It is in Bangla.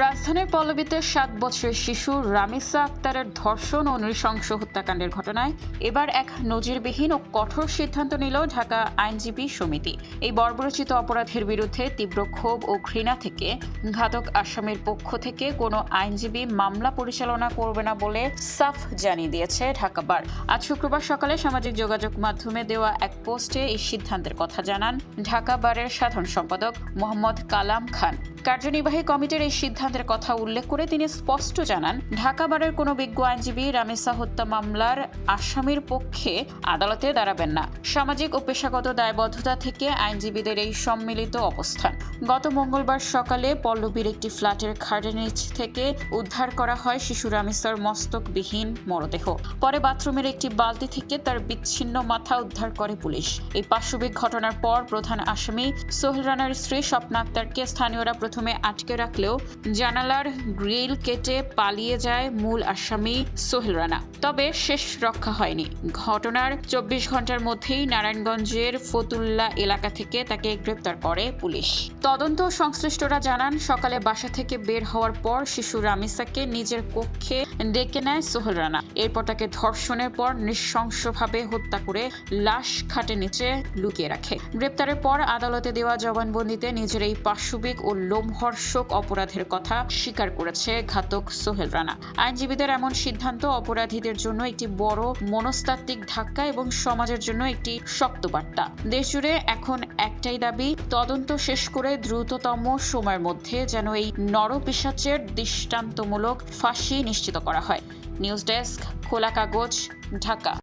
রাজধানীর পল্লবীতে 7 বছরের শিশু রামিসা আক্তারের ধর্ষণ ও নৃশংস হত্যাকাণ্ডের ঘটনায় এবার এক নজিরবিহীন ও কঠোর সিদ্ধান্ত নিল ঢাকা আইনজীবী সমিতি। এই বর্বরোচিত অপরাধের বিরুদ্ধে তীব্র ক্ষোভ ও ঘৃণা থেকে ঘাতক আসামির পক্ষ থেকে কোনো আইনজীবী মামলা পরিচালনা করবে না বলে সাফ জানিয়ে দিয়েছে ঢাকা বার। আজ শুক্রবার সকালে সামাজিক যোগাযোগ মাধ্যমে দেওয়া এক পোস্টে এই সিদ্ধান্তের কথা জানান ঢাকা বারের সাধারণ সম্পাদক মোহাম্মদ কালাম খান। কার্যনির্বাহী কমিটির এই সিদ্ধান্তের কথা উল্লেখ করে তিনি স্পষ্ট জানান, ঢাকা বারের কোনো বিজ্ঞ আইনজীবী রামিসা হত্যা মামলার আসামির পক্ষে আদালতে দাঁড়াবেন না। সামাজিক ও পেশাগত দায়বদ্ধতা থেকে আইনজীবীদের এই সম্মিলিত অবস্থান। গত মঙ্গলবার সকালে পল্লবীর একটি ফ্ল্যাটের খাটের নিচ থেকে উদ্ধার করা হয় শিশু রামিসার মস্তকবিহীন মরদেহ। পরে বাথরুমের একটি বালতি থেকে তার বিচ্ছিন্ন মাথা উদ্ধার করে পুলিশ। এই পাশবিক ঘটনার পর প্রধান আসামি সোহেল রানার স্ত্রী স্বপ্না আক্তারকে স্থানীয়রা প্রথমে আটকে রাখলেও জানালার গ্রিল কেটে পালিয়ে যায় মূল আসামি সোহেল রানা। তবে শেষ রক্ষা হয়নি। ঘটনার 24 ঘন্টার মধ্যেই নারায়ণগঞ্জের ফতুল্লা এলাকা থেকে তাকে গ্রেপ্তার করে পুলিশ। তদন্ত সংশ্লিষ্টরা জানান, সকালে বাসা থেকে বের হওয়ার পর শিশু রামিসাকে নিজের কক্ষে ডেকে নেয় সোহেল রানা। এরপর তাকে ধর্ষণের পর নৃশংসভাবে হত্যা করে লাশ খাটের নিচে লুকিয়ে রাখে। গ্রেপ্তারের পর আদালতে দেওয়া জবানবন্দিতে নিজের এই পাশবিক ও লোমহর্ষক অপরাধের কথা স্বীকার করেছে ঘাতক সোহেল রানা। আইনজীবীদের এমন সিদ্ধান্ত অপরাধীদের জন্য একটি বড় মনস্তাত্ত্বিক ধাক্কা এবং সমাজের জন্য একটি শক্ত বার্তা। দেশজুড়ে এখন একটাই দাবি, তদন্ত শেষ করে দ্রুততম সময়ের মধ্যে যেন এই নরপিশাচের দৃষ্টান্তমূলক ফাঁসি নিশ্চিত করা হয়। নিউজ ডেস্ক, খোলা কাগজ, ঢাকা।